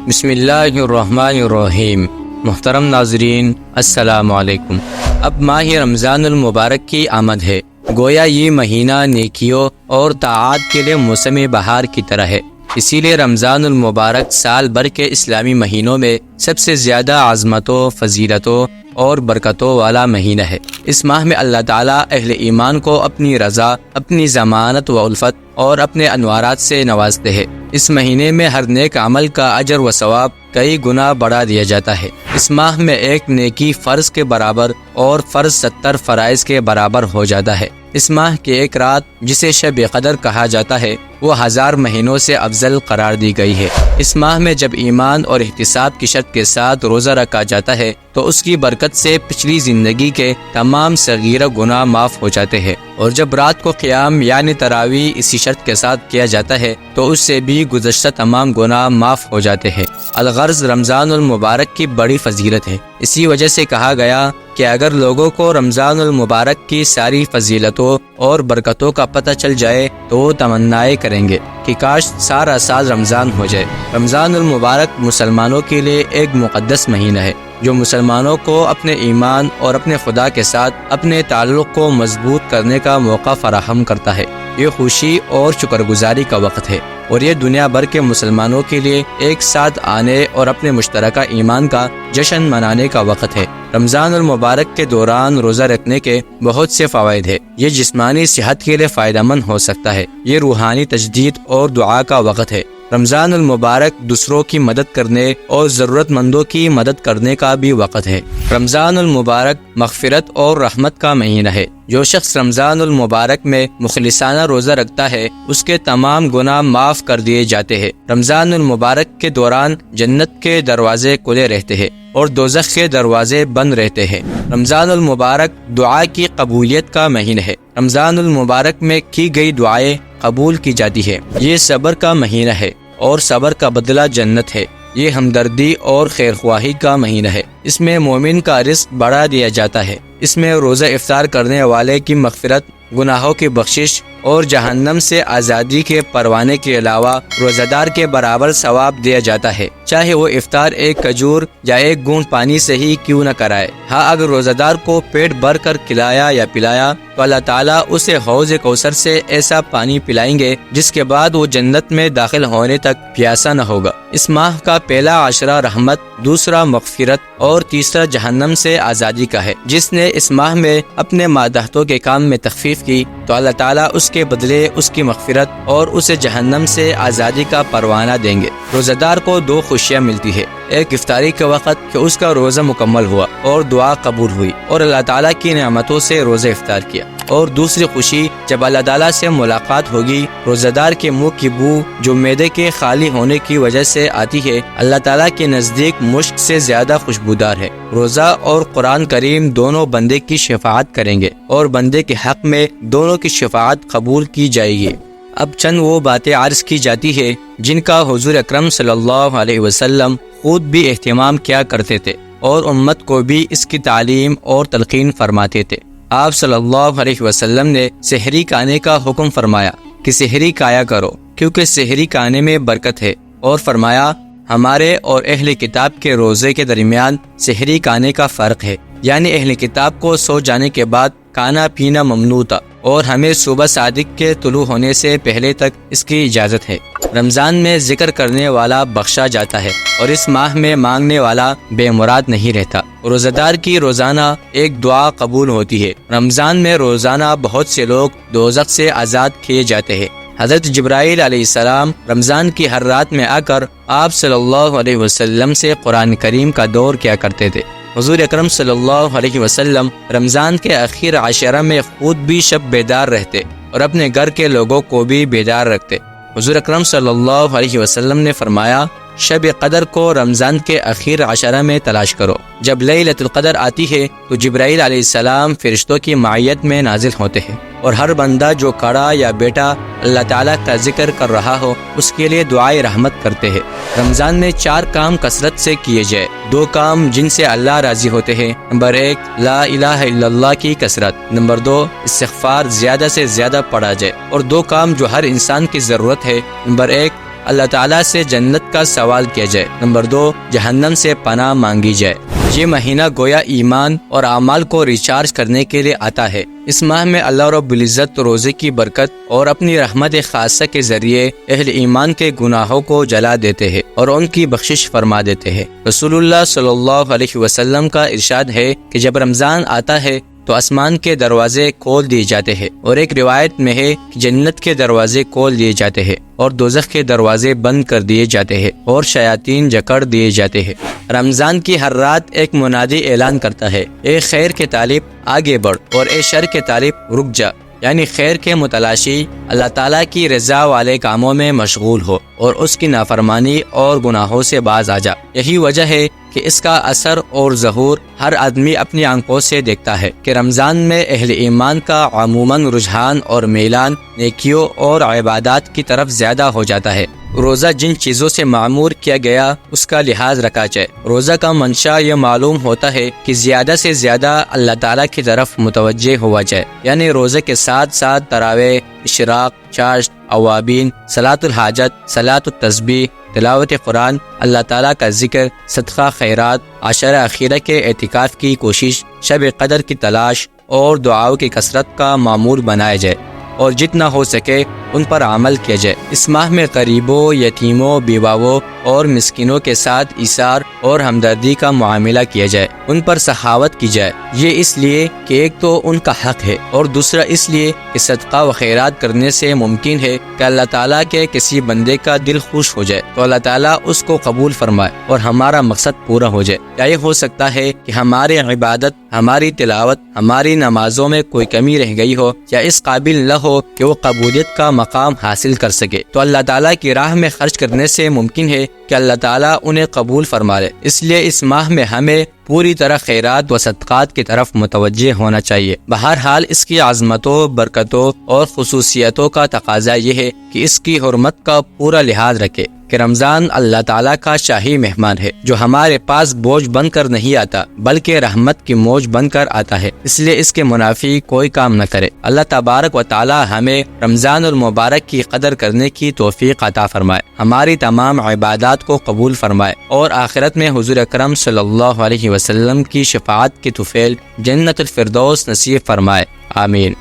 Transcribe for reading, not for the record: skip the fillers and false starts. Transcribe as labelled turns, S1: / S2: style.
S1: بسم اللہ الرحمن الرحیم۔ محترم ناظرین السلام علیکم۔ اب ماہ رمضان المبارک کی آمد ہے۔ گویا یہ مہینہ نیکیوں اور طاعات کے لیے موسم بہار کی طرح ہے۔ اسی لیے رمضان المبارک سال بھر کے اسلامی مہینوں میں سب سے زیادہ عظمتوں، فضیلتوں اور برکتوں والا مہینہ ہے۔ اس ماہ میں اللہ تعالیٰ اہل ایمان کو اپنی رضا، اپنی ضمانت و الفت اور اپنے انوارات سے نوازتے ہیں۔ اس مہینے میں ہر نیک عمل کا اجر و ثواب کئی گنا بڑھا دیا جاتا ہے۔ اس ماہ میں ایک نیکی فرض کے برابر اور فرض 70 فرائض کے برابر ہو جاتا ہے۔ اس ماہ کی ایک رات جسے شب قدر کہا جاتا ہے وہ 1000 مہینوں سے افضل قرار دی گئی ہے۔ اس ماہ میں جب ایمان اور احتساب کی شرط کے ساتھ روزہ رکھا جاتا ہے تو اس کی برکت سے پچھلی زندگی کے تمام صغیرہ گناہ معاف ہو جاتے ہیں، اور جب رات کو قیام یعنی تراویح اسی شرط کے ساتھ کیا جاتا ہے تو اس سے بھی گزشتہ تمام گناہ معاف ہو جاتے ہیں۔ الغرض رمضان المبارک کی بڑی فضیلت ہے۔ اسی وجہ سے کہا گیا کہ اگر لوگوں کو رمضان المبارک کی ساری فضیلتوں اور برکتوں کا پتہ چل جائے تو وہ تمنائیں کریں گے کہ کاش سارا سال رمضان ہو جائے۔ رمضان المبارک مسلمانوں کے لیے ایک مقدس مہینہ ہے جو مسلمانوں کو اپنے ایمان اور اپنے خدا کے ساتھ اپنے تعلق کو مضبوط کرنے کا موقع فراہم کرتا ہے۔ یہ خوشی اور شکر گزاری کا وقت ہے، اور یہ دنیا بھر کے مسلمانوں کے لیے ایک ساتھ آنے اور اپنے مشترکہ ایمان کا جشن منانے کا وقت ہے۔ رمضان المبارک کے دوران روزہ رکھنے کے بہت سے فوائد ہیں۔ یہ جسمانی صحت کے لیے فائدہ مند ہو سکتا ہے، یہ روحانی تجدید اور دعا کا وقت ہے۔ رمضان المبارک دوسروں کی مدد کرنے اور ضرورت مندوں کی مدد کرنے کا بھی وقت ہے۔ رمضان المبارک مغفرت اور رحمت کا مہینہ ہے۔ جو شخص رمضان المبارک میں مخلصانہ روزہ رکھتا ہے اس کے تمام گناہ معاف کر دیے جاتے ہیں۔ رمضان المبارک کے دوران جنت کے دروازے کھلے رہتے ہیں اور دوزخ کے دروازے بند رہتے ہیں۔ رمضان المبارک دعا کی قبولیت کا مہینہ ہے۔ رمضان المبارک میں کی گئی دعائیں قبول کی جاتی ہے۔ یہ صبر کا مہینہ ہے اور صبر کا بدلہ جنت ہے۔ یہ ہمدردی اور خیر خواہی کا مہینہ ہے۔ اس میں مومن کا رزق بڑھا دیا جاتا ہے۔ اس میں روزہ افطار کرنے والے کی مغفرت، گناہوں کی بخشش اور جہنم سے آزادی کے پروانے کے علاوہ روزہ دار کے برابر ثواب دیا جاتا ہے، چاہے وہ افطار ایک کھجور یا ایک گھونٹ پانی سے ہی کیوں نہ کرائے۔ ہاں، اگر روزہ دار کو پیٹ بھر کر کھلایا یا پلایا تو اللہ تعالیٰ اسے حوض کوثر سے ایسا پانی پلائیں گے جس کے بعد وہ جنت میں داخل ہونے تک پیاسا نہ ہوگا۔ اس ماہ کا پہلا عشرہ رحمت، دوسرا مغفرت اور تیسرا جہنم سے آزادی کا ہے۔ جس نے اس ماہ میں اپنے مادحتوں کے کام میں تخفیف کی تو اللہ تعالیٰ اس کے بدلے اس کی مغفرت اور اسے جہنم سے آزادی کا پروانہ دیں گے۔ روزہ دار کو 2 خوشیاں ملتی ہے، ایک افطاری کے وقت کہ اس کا روزہ مکمل ہوا اور دعا قبول ہوئی اور اللہ تعالیٰ کی نعمتوں سے روزہ افطار کیا، اور دوسری خوشی جب اللہ تعالیٰ سے ملاقات ہوگی۔ روزہ دار کے منہ کی بو جو معدے کے خالی ہونے کی وجہ سے آتی ہے اللہ تعالیٰ کے نزدیک مشک سے زیادہ خوشبودار ہے۔ روزہ اور قرآن کریم دونوں بندے کی شفاعت کریں گے اور بندے کے حق میں دونوں کی شفاعت قبول کی جائے گی۔ اب چند وہ باتیں عرض کی جاتی ہے جن کا حضور اکرم صلی اللہ علیہ وسلم خود بھی اہتمام کیا کرتے تھے اور امت کو بھی اس کی تعلیم اور تلقین فرماتے تھے۔ آپ صلی اللہ علیہ وسلم نے سحری کھانے کا حکم فرمایا کہ سحری کھایا کرو کیونکہ سحری کھانے میں برکت ہے، اور فرمایا ہمارے اور اہل کتاب کے روزے کے درمیان سحری کھانے کا فرق ہے، یعنی اہل کتاب کو سو جانے کے بعد کھانا پینا ممنوع تھا اور ہمیں صبح صادق کے طلوع ہونے سے پہلے تک اس کی اجازت ہے۔ رمضان میں ذکر کرنے والا بخشا جاتا ہے اور اس ماہ میں مانگنے والا بے مراد نہیں رہتا۔ روزہ دار کی روزانہ ایک دعا قبول ہوتی ہے۔ رمضان میں روزانہ بہت سے لوگ دوزخ سے آزاد کیے جاتے ہیں۔ حضرت جبرائیل علیہ السلام رمضان کی ہر رات میں آ کر آپ صلی اللہ علیہ وسلم سے قرآن کریم کا دور کیا کرتے تھے۔ حضور اکرم صلی اللہ علیہ وسلم رمضان کے آخر عشرہ میں خود بھی شب بیدار رہتے اور اپنے گھر کے لوگوں کو بھی بیدار رکھتے۔ حضور اکرم صلی اللہ علیہ وسلم نے فرمایا، شب قدر کو رمضان کے آخر عشرہ میں تلاش کرو۔ جب لیلۃ القدر آتی ہے تو جبرائیل علیہ السلام فرشتوں کی معیت میں نازل ہوتے ہیں، اور ہر بندہ جو کھڑا یا بیٹھا اللہ تعالیٰ کا ذکر کر رہا ہو اس کے لیے دعائے رحمت کرتے ہیں۔ رمضان میں 4 کام کثرت سے کیے جائے۔ 2 کام جن سے اللہ راضی ہوتے ہیں۔ نمبر 1 لا الہ الا اللہ کی کثرت۔ نمبر 2 استغفار زیادہ سے زیادہ پڑھا جائے۔ اور 2 کام جو ہر انسان کی ضرورت ہے۔ نمبر 1 اللہ تعالیٰ سے جنت کا سوال کیا جائے۔ نمبر 2، جہنم سے پناہ مانگی جائے۔ یہ مہینہ گویا ایمان اور اعمال کو ریچارج کرنے کے لیے آتا ہے۔ اس ماہ میں اللہ رب العزت روزے کی برکت اور اپنی رحمت خاصہ کے ذریعے اہل ایمان کے گناہوں کو جلا دیتے ہیں اور ان کی بخشش فرما دیتے ہیں۔ رسول اللہ صلی اللہ علیہ وسلم کا ارشاد ہے کہ جب رمضان آتا ہے تو آسمان کے دروازے کھول دیے جاتے ہیں، اور ایک روایت میں ہے کہ جنت کے دروازے کھول دیے جاتے ہیں اور دوزخ کے دروازے بند کر دیے جاتے ہیں اور شیاطین جکڑ دیے جاتے ہیں۔ رمضان کی ہر رات ایک منادی اعلان کرتا ہے، اے خیر کے طالب آگے بڑھ اور اے شر کے طالب رک جا، یعنی خیر کے متلاشی اللہ تعالیٰ کی رضا والے کاموں میں مشغول ہو اور اس کی نافرمانی اور گناہوں سے باز آ جا۔ یہی وجہ ہے کہ اس کا اثر اور ظہور ہر آدمی اپنی آنکھوں سے دیکھتا ہے کہ رمضان میں اہل ایمان کا عموماً رجحان اور میلان نیکیوں اور عبادات کی طرف زیادہ ہو جاتا ہے۔ روزہ جن چیزوں سے معمور کیا گیا اس کا لحاظ رکھا جائے۔ روزہ کا منشا یہ معلوم ہوتا ہے کہ زیادہ سے زیادہ اللہ تعالیٰ کی طرف متوجہ ہوا جائے، یعنی روزے کے ساتھ ساتھ تراویح، اشراق، چاشت، اوابین، صلاۃ الحاجت، صلاۃ التسبیح، تلاوت قرآن، اللہ تعالیٰ کا ذکر، صدقہ خیرات، عشرہ اخیرہ کے اعتکاف کی کوشش، شب قدر کی تلاش اور دعاؤں کی کثرت کا معمول بنایا جائے اور جتنا ہو سکے ان پر عمل کیا جائے۔ اس ماہ میں غریبوں، یتیموں، بیواؤں اور مسکینوں کے ساتھ ایثار اور ہمدردی کا معاملہ کیا جائے، ان پر سخاوت کی جائے۔ یہ اس لیے کہ ایک تو ان کا حق ہے اور دوسرا اس لیے کہ صدقہ و خیرات کرنے سے ممکن ہے کہ اللہ تعالیٰ کے کسی بندے کا دل خوش ہو جائے تو اللہ تعالیٰ اس کو قبول فرمائے اور ہمارا مقصد پورا ہو جائے۔ یا یہ ہو سکتا ہے کہ ہماری عبادت، ہماری تلاوت، ہماری نمازوں میں کوئی کمی رہ گئی ہو یا اس قابل نہ ہو کہ وہ قبولیت کا مقام حاصل کر سکے، تو اللہ تعالیٰ کی راہ میں خرچ کرنے سے ممکن ہے کہ اللہ تعالیٰ انہیں قبول فرما لے۔ اس لیے اس ماہ میں ہمیں پوری طرح خیرات و صدقات کی طرف متوجہ ہونا چاہیے۔ بہرحال اس کی عظمتوں، برکتوں اور خصوصیتوں کا تقاضا یہ ہے کہ اس کی حرمت کا پورا لحاظ رکھے کہ رمضان اللہ تعالیٰ کا شاہی مہمان ہے جو ہمارے پاس بوجھ بن کر نہیں آتا بلکہ رحمت کی موج بن کر آتا ہے، اس لیے اس کے منافی کوئی کام نہ کرے۔ اللہ تبارک و تعالیٰ ہمیں رمضان المبارک کی قدر کرنے کی توفیق عطا فرمائے، ہماری تمام عبادات کو قبول فرمائے اور آخرت میں حضور اکرم صلی اللہ علیہ وسلم کی شفاعت کی طفیل جنت الفردوس نصیب فرمائے، آمین۔